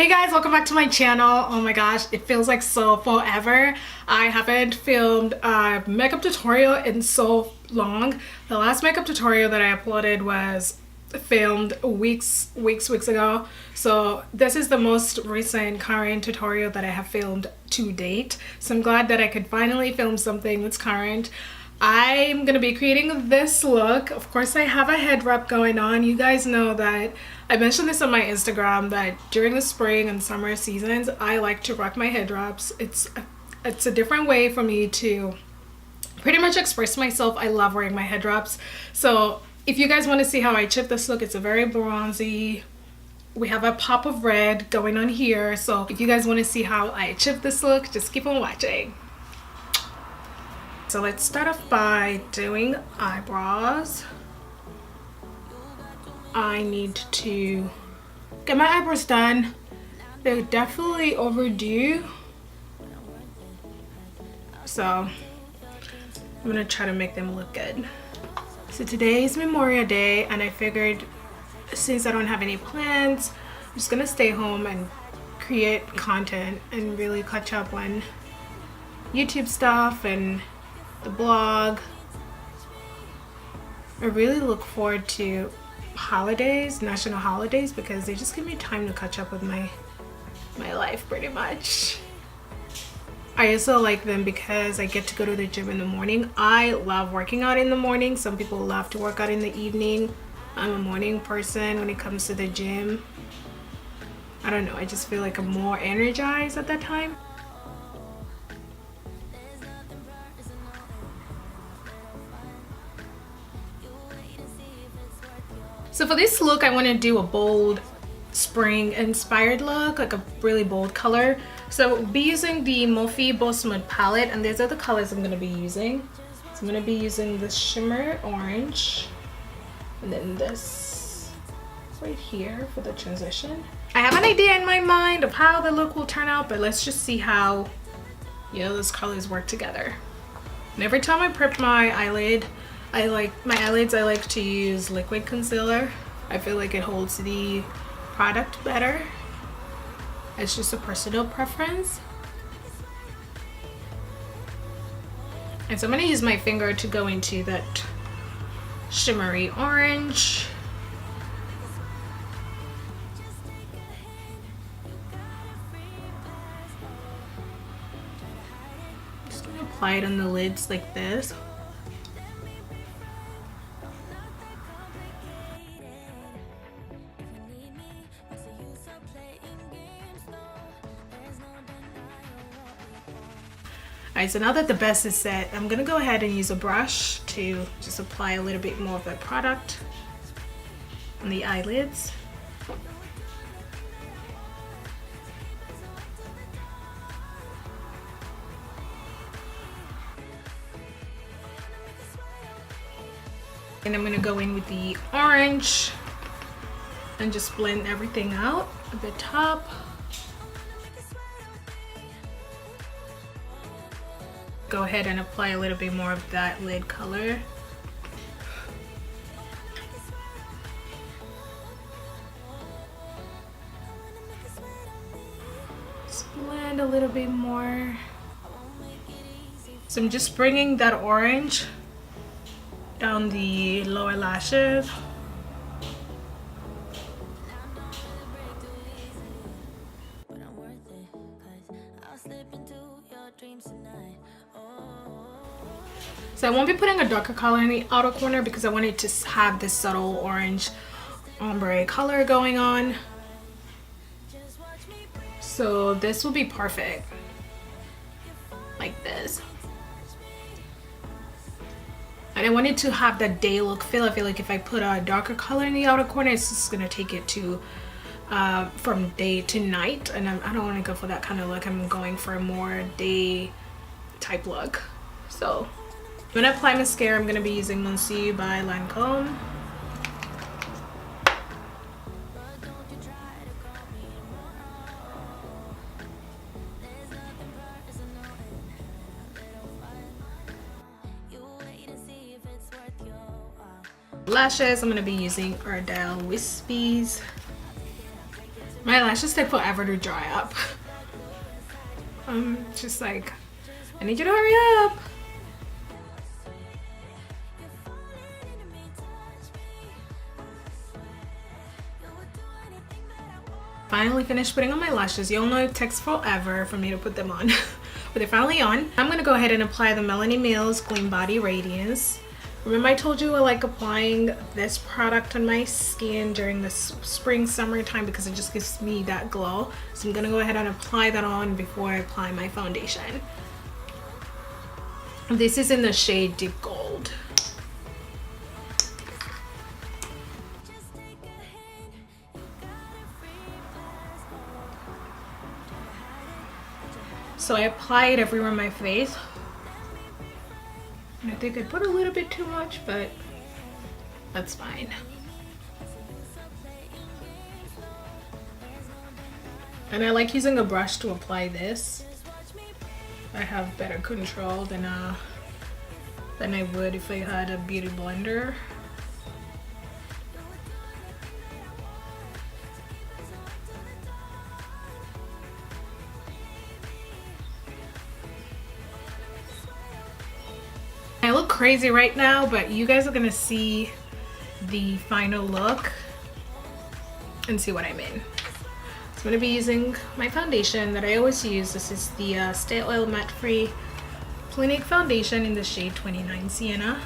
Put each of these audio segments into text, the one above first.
Hey guys, welcome back to my channel. Oh my gosh, it feels like so forever. I haven't filmed a makeup tutorial in so long. The last makeup tutorial that I uploaded was filmed weeks ago. So this is the most recent current tutorial that I have filmed to date. So I'm glad that I could finally film something that's current. I'm gonna be creating this look. Of course, I have a head wrap going on. You guys know that I mentioned this on my Instagram that during the spring and summer seasons, I like to rock my head wraps. It's a different way for me to pretty much express myself. I love wearing my head wraps. So if you guys want to see how I chip this look, it's a very bronzy. We have a pop of red going on here. So if you guys want to see how I chip this look, just keep on watching. So let's start off by doing eyebrows. I need to get my eyebrows done. They're definitely overdue. So I'm gonna try to make them look good. So today is Memorial Day and I figured since I don't have any plans, I'm just gonna stay home and create content and really catch up on YouTube stuff and the blog. I really look forward to holidays, national holidays, because they just give me time to catch up with my life pretty much. I also like them because I get to go to the gym in the morning. I love working out in the morning. Some people love to work out in the evening. I'm a morning person when it comes to the gym. I don't know, I just feel like I'm more energized at that time. So for this look, I want to do a bold spring inspired look, like a really bold color. So we'll be using the Morphe Bold Smooth palette, and these are the colors I'm going to be using. So I'm going to be using this shimmer orange, and then this right here for the transition. I have an idea in my mind of how the look will turn out, but let's just see how, you know, those colors work together. And every time I prep my eyelid, I like to use liquid concealer. I feel like it holds the product better. It's just a personal preference. And so I'm going to use my finger to go into that shimmery orange. Just going to apply it on the lids like this. Alright, so now that the base is set, I'm gonna go ahead and use a brush to just apply a little bit more of the product on the eyelids. And I'm gonna go in with the orange and just blend everything out at the top. Go ahead and apply a little bit more of that lid color. Just blend a little bit more. So I'm just bringing that orange down the lower lashes. So I won't be putting a darker color in the outer corner because I wanted to have this subtle orange ombre color going on. So this will be perfect, like this. And I wanted to have that day look feel. I feel like if I put a darker color in the outer corner, it's just gonna take it to from day to night, and I don't want to go for that kind of look. I'm going for a more day type look. So I'm gonna apply mascara. I'm gonna be using Conceited by Lancome. Lashes, I'm gonna be using Ardell Wispies. My lashes take forever to dry up. I'm just like, I need you to hurry up. Finally finished putting on my lashes. You'll know it takes forever for me to put them on, but they're finally on. I'm gonna go ahead and apply the Melanie Gleam Body Radiance. Remember I told you I like applying this product on my skin during the spring, summertime because it just gives me that glow. So I'm gonna go ahead and apply that on before I apply my foundation. This is in the shade Deep Gold. So I apply it everywhere on my face. And I think I put a little bit too much, but that's fine. And I like using a brush to apply this. I have better control than I would if I had a beauty blender. I look crazy right now, but you guys are gonna see the final look and see what I mean. So I'm gonna be using my foundation that I always use. This is the Stay Oil Matte Free Clinique Foundation in the shade 29 Sienna.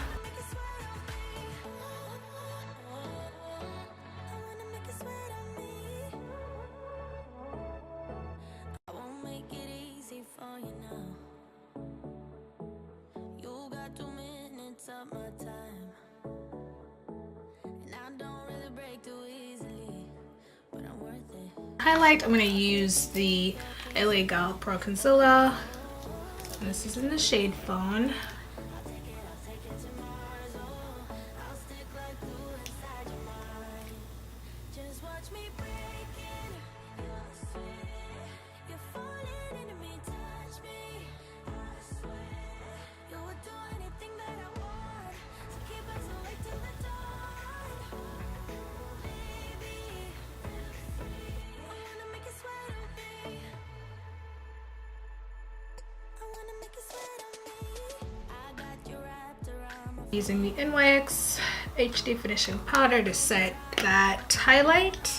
Highlight, I'm going to use the LA Gal Pro Concealer. And this is in the shade Fawn. Using the NYX HD finishing powder to set that highlight.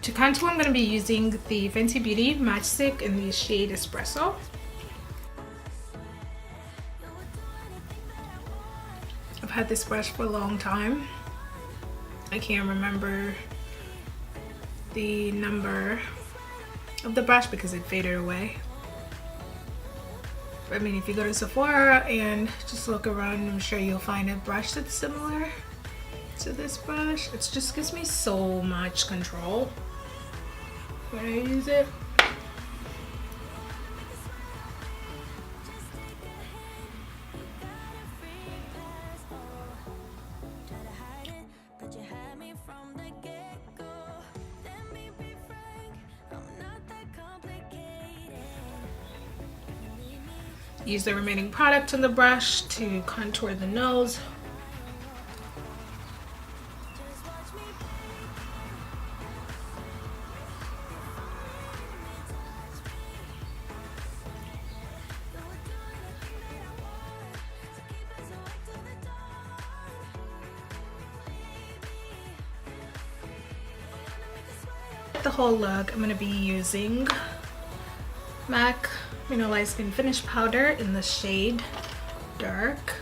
To contour, I'm going to be using the Fenty Beauty Matchstick in the shade Espresso. I've had this brush for a long time. I can't remember the number of the brush because it faded away. I mean, if you go to Sephora and just look around, I'm sure you'll find a brush that's similar to this brush. It just gives me so much control when I use it. Use the remaining product on the brush to contour the nose. The whole look, I'm going to be using MAC Mineralize Skin Finish Powder in the shade Dark.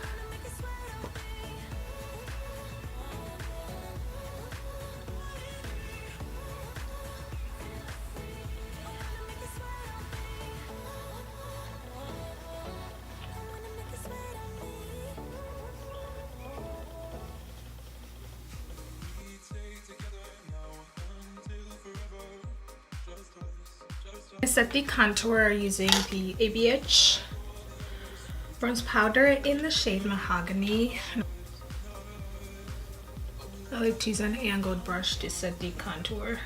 I set the contour using the ABH bronze powder in the shade Mahogany. I like to use an angled brush to set the contour.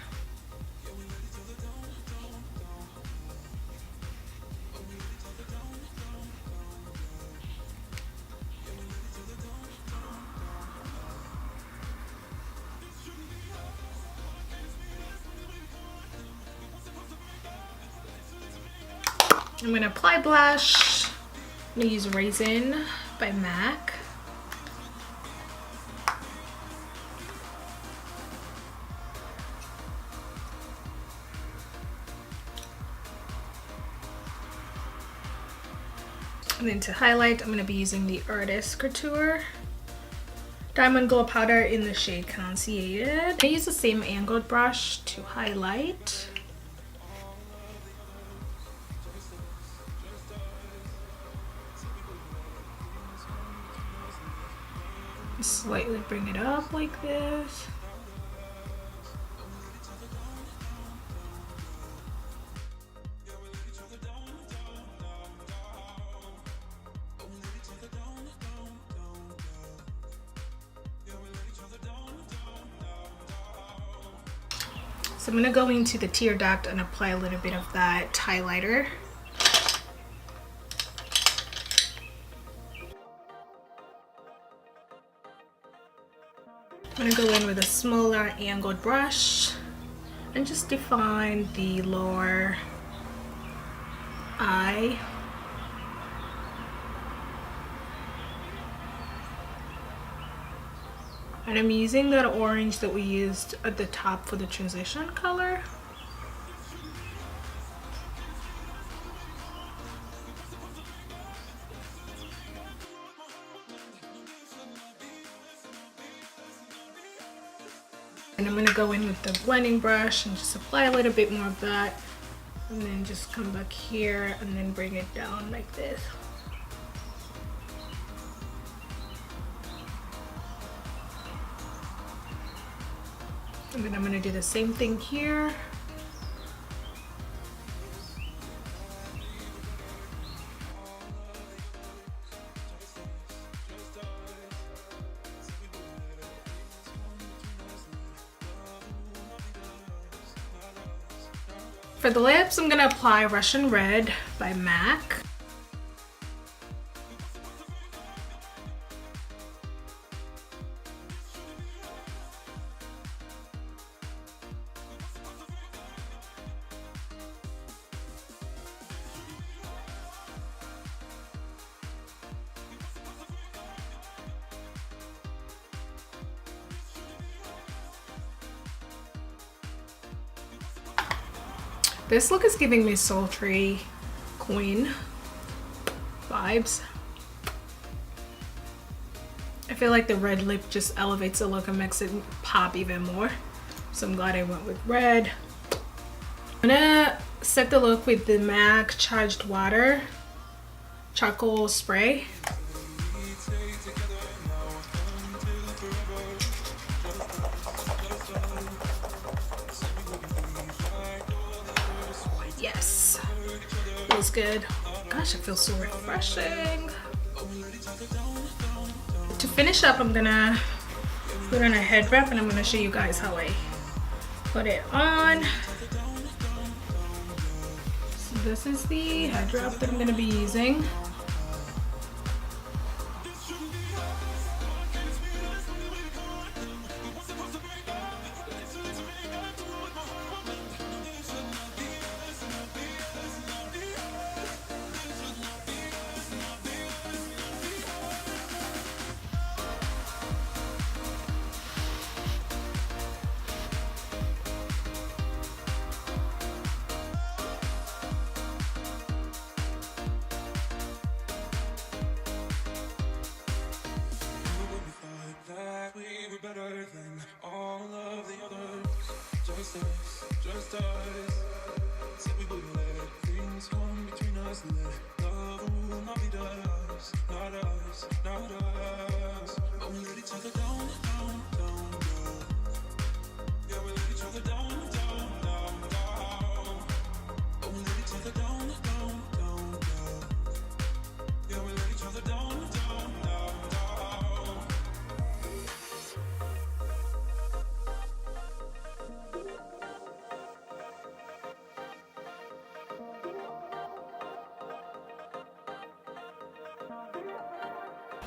I'm gonna apply blush. I'm gonna use Raisin by MAC. And then to highlight, I'm gonna be using the Artist Couture Diamond Glow Powder in the shade Conceited. I use the same angled brush to highlight. Slightly bring it up like this. So I'm going to go into the tear duct and apply a little bit of that highlighter. I'm going to go in with a smaller angled brush and just define the lower eye. And I'm using that orange that we used at the top for the transition color. And I'm going to go in with the blending brush and just apply a little bit more of that. And then just come back here and then bring it down like this. And then I'm going to do the same thing here. For the lips, I'm going to apply Russian Red by MAC. This look is giving me sultry queen vibes. I feel like the red lip just elevates the look and makes it pop even more. So I'm glad I went with red. I'm gonna set the look with the MAC Charged Water Charcoal Spray. Yes, feels good. Gosh, it feels so refreshing. To finish up, I'm gonna put on a head wrap and I'm gonna show you guys how I put it on. So this is the head wrap that I'm gonna be using.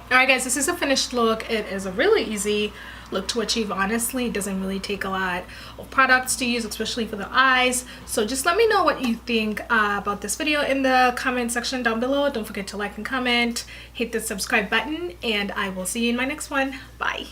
Alright guys, this is a finished look. It is a really easy look to achieve, honestly. It doesn't really take a lot of products to use, especially for the eyes. So just let me know what you think about this video in the comment section down below. Don't forget to like and comment, hit the subscribe button, and I will see you in my next one. Bye.